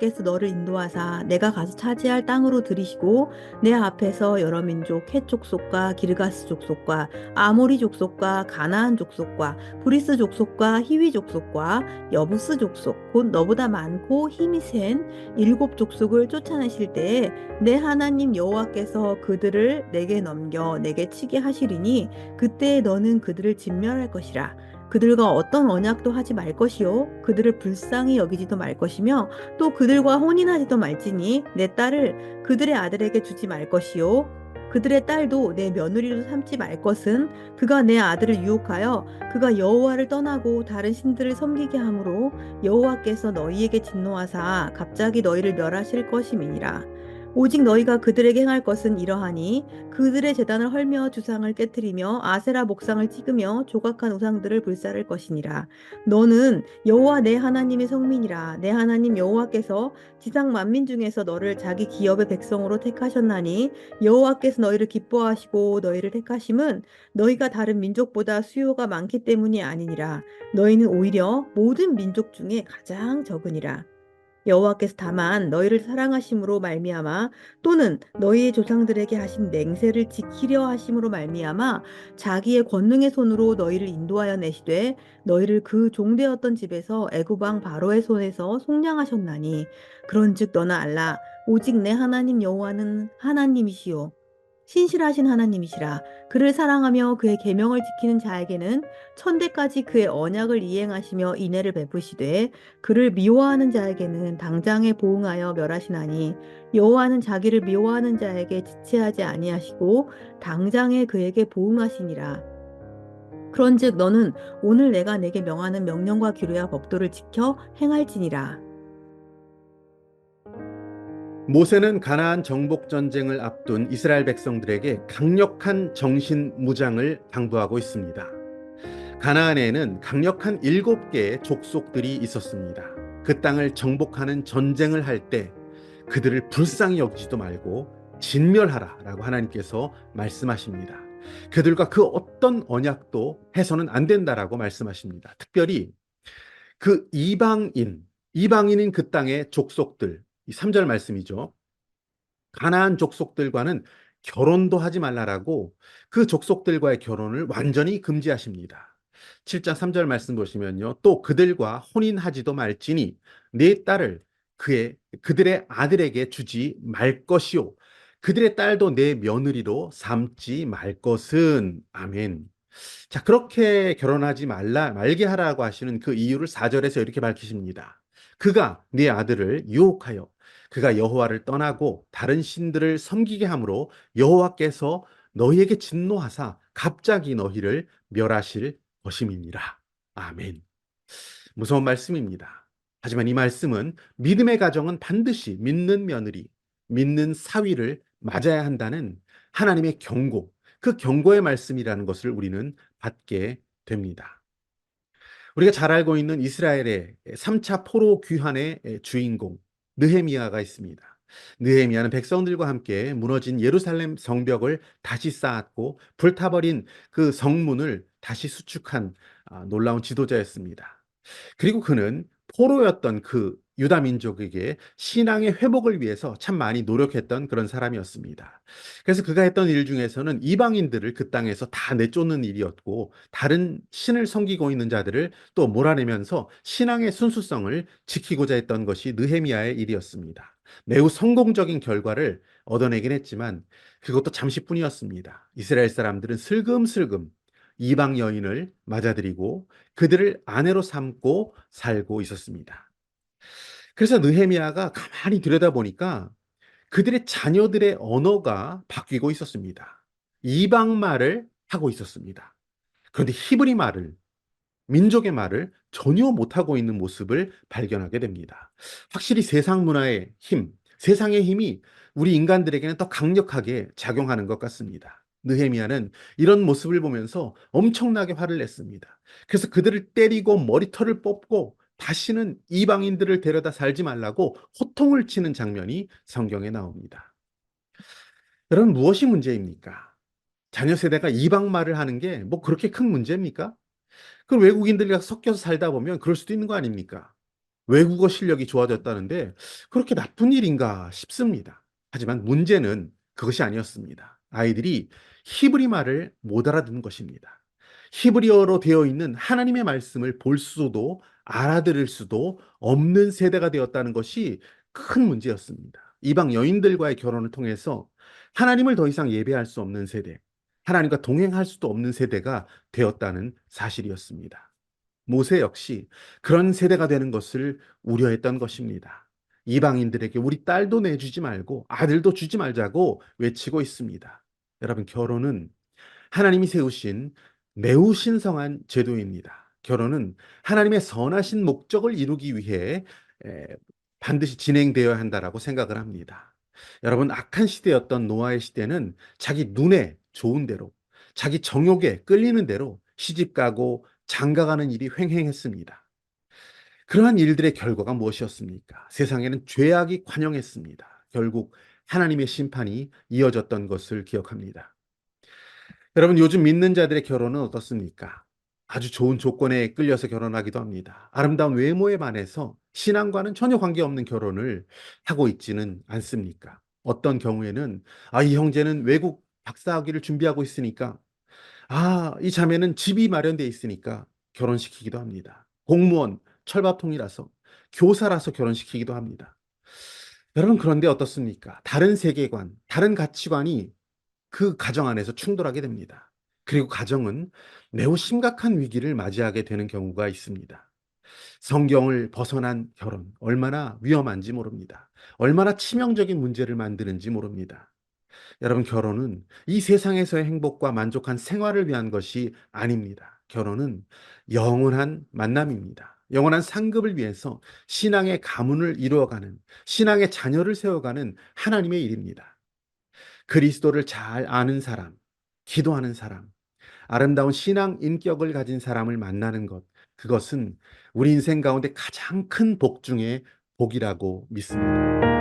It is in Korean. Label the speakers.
Speaker 1: 여호와께서 너를 인도하사 내가 가서 차지할 땅으로 들이시고 내 앞에서 여러 민족 헷 족속과 기르가스 족속과 아모리 족속과 가나안 족속과 브리스 족속과 히위 족속과 여부스 족속 곧 너보다 많고 힘이 센 일곱 족속을 쫓아내실 때에 내 하나님 여호와께서 그들을 내게 넘겨 내게 치게 하시리니 그때 너는 그들을 진멸할 것이라. 그들과 어떤 언약도 하지 말 것이요 그들을 불쌍히 여기지도 말 것이며 또 그들과 혼인하지도 말지니 내 딸을 그들의 아들에게 주지 말 것이요 그들의 딸도 내 며느리로 삼지 말 것은 그가 내 아들을 유혹하여 그가 여호와를 떠나고 다른 신들을 섬기게 하므로 여호와께서 너희에게 진노하사 갑자기 너희를 멸하실 것임이니라. 오직 너희가 그들에게 행할 것은 이러하니 그들의 제단을 헐며 주상을 깨뜨리며 아세라 목상을 찍으며 조각한 우상들을 불사를 것이니라. 너는 여호와 내 하나님의 성민이라. 내 하나님 여호와께서 지상 만민 중에서 너를 자기 기업의 백성으로 택하셨나니 여호와께서 너희를 기뻐하시고 너희를 택하심은 너희가 다른 민족보다 수요가 많기 때문이 아니니라. 너희는 오히려 모든 민족 중에 가장 적으니라. 여호와께서 다만 너희를 사랑하심으로 말미암아 또는 너희의 조상들에게 하신 맹세를 지키려 하심으로 말미암아 자기의 권능의 손으로 너희를 인도하여 내시되 너희를 그 종되었던 집에서 애굽 왕 바로의 손에서 속량하셨나니 그런즉 너는 알라 오직 내 하나님 여호와는 하나님이시요 신실하신 하나님이시라. 그를 사랑하며 그의 계명을 지키는 자에게는 천대까지 그의 언약을 이행하시며 인애를 베푸시되 그를 미워하는 자에게는 당장에 보응하여 멸하시나니 여호와는 자기를 미워하는 자에게 지체하지 아니하시고 당장에 그에게 보응하시니라. 그런즉 너는 오늘 내가 내게 명하는 명령과 규례와 법도를 지켜 행할지니라.
Speaker 2: 모세는 가나안 정복 전쟁을 앞둔 이스라엘 백성들에게 강력한 정신 무장을 당부하고 있습니다. 가나안에는 강력한 7개의 족속들이 있었습니다. 그 땅을 정복하는 전쟁을 할 때 그들을 불쌍히 여기지도 말고 진멸하라라고 하나님께서 말씀하십니다. 그들과 그 어떤 언약도 해서는 안 된다라고 말씀하십니다. 특별히 그 이방인인 그 땅의 족속들, 이 3절 말씀이죠. 가나안 족속들과는 결혼도 하지 말라라고 그 족속들과의 결혼을 완전히 금지하십니다. 7장 3절 말씀 보시면요. 또 그들과 혼인하지도 말지니 네 딸을 그들의 아들에게 주지 말 것이요. 그들의 딸도 내 며느리로 삼지 말 것은 아멘. 자, 그렇게 결혼하지 말게 하라고 하시는 그 이유를 4절에서 이렇게 밝히십니다. 그가 네 아들을 유혹하여 그가 여호와를 떠나고 다른 신들을 섬기게 함으로 여호와께서 너희에게 진노하사 갑자기 너희를 멸하실 것임이니라. 아멘. 무서운 말씀입니다. 하지만 이 말씀은 믿음의 가정은 반드시 믿는 며느리, 믿는 사위를 맞아야 한다는 하나님의 경고, 그 경고의 말씀이라는 것을 우리는 받게 됩니다. 우리가 잘 알고 있는 이스라엘의 3차 포로 귀환의 주인공 느헤미야가 있습니다. 느헤미야는 백성들과 함께 무너진 예루살렘 성벽을 다시 쌓았고 불타버린 그 성문을 다시 수축한 놀라운 지도자였습니다. 그리고 그는 포로였던 그 유다 민족에게 신앙의 회복을 위해서 참 많이 노력했던 그런 사람이었습니다. 그래서 그가 했던 일 중에서는 이방인들을 그 땅에서 다 내쫓는 일이었고 다른 신을 섬기고 있는 자들을 또 몰아내면서 신앙의 순수성을 지키고자 했던 것이 느헤미야의 일이었습니다. 매우 성공적인 결과를 얻어내긴 했지만 그것도 잠시뿐이었습니다. 이스라엘 사람들은 슬금슬금 이방 여인을 맞아들이고 그들을 아내로 삼고 살고 있었습니다. 그래서 느헤미야가 가만히 들여다보니까 그들의 자녀들의 언어가 바뀌고 있었습니다. 이방 말을 하고 있었습니다. 그런데 히브리 말을, 민족의 말을 전혀 못하고 있는 모습을 발견하게 됩니다. 확실히 세상 문화의 힘, 세상의 힘이 우리 인간들에게는 더 강력하게 작용하는 것 같습니다. 느헤미야는 이런 모습을 보면서 엄청나게 화를 냈습니다. 그래서 그들을 때리고 머리털을 뽑고 다시는 이방인들을 데려다 살지 말라고 호통을 치는 장면이 성경에 나옵니다. 여러분, 무엇이 문제입니까? 자녀 세대가 이방 말을 하는 게 뭐 그렇게 큰 문제입니까? 그 외국인들과 섞여서 살다 보면 그럴 수도 있는 거 아닙니까? 외국어 실력이 좋아졌다는데 그렇게 나쁜 일인가 싶습니다. 하지만 문제는 그것이 아니었습니다. 아이들이 히브리 말을 못 알아듣는 것입니다. 히브리어로 되어 있는 하나님의 말씀을 볼 수도 알아들을 수도 없는 세대가 되었다는 것이 큰 문제였습니다. 이방 여인들과의 결혼을 통해서 하나님을 더 이상 예배할 수 없는 세대, 하나님과 동행할 수도 없는 세대가 되었다는 사실이었습니다. 모세 역시 그런 세대가 되는 것을 우려했던 것입니다. 이방인들에게 우리 딸도 내주지 말고 아들도 주지 말자고 외치고 있습니다. 여러분, 결혼은 하나님이 세우신 매우 신성한 제도입니다. 결혼은 하나님의 선하신 목적을 이루기 위해 에, 반드시 진행되어야 한다라고 생각을 합니다. 여러분, 악한 시대였던 노아의 시대는 자기 눈에 좋은 대로, 자기 정욕에 끌리는 대로 시집가고 장가가는 일이 횡행했습니다. 그러한 일들의 결과가 무엇이었습니까? 세상에는 죄악이 관영했습니다. 결국 하나님의 심판이 이어졌던 것을 기억합니다. 여러분, 요즘 믿는 자들의 결혼은 어떻습니까? 아주 좋은 조건에 끌려서 결혼하기도 합니다. 아름다운 외모에 반해서 신앙과는 전혀 관계없는 결혼을 하고 있지는 않습니까? 어떤 경우에는 이 형제는 외국 박사학위를 준비하고 있으니까, 이 자매는 집이 마련되어 있으니까 결혼시키기도 합니다. 공무원, 철밥통이라서, 교사라서 결혼시키기도 합니다. 여러분, 그런데 어떻습니까? 다른 세계관, 다른 가치관이 그 가정 안에서 충돌하게 됩니다. 그리고 가정은 매우 심각한 위기를 맞이하게 되는 경우가 있습니다. 성경을 벗어난 결혼, 얼마나 위험한지 모릅니다. 얼마나 치명적인 문제를 만드는지 모릅니다. 여러분, 결혼은 이 세상에서의 행복과 만족한 생활을 위한 것이 아닙니다. 결혼은 영원한 만남입니다. 영원한 상급을 위해서 신앙의 가문을 이루어가는, 신앙의 자녀를 세워가는 하나님의 일입니다. 그리스도를 잘 아는 사람, 기도하는 사람, 아름다운 신앙 인격을 가진 사람을 만나는 것, 그것은 우리 인생 가운데 가장 큰 복 중의 복이라고 믿습니다.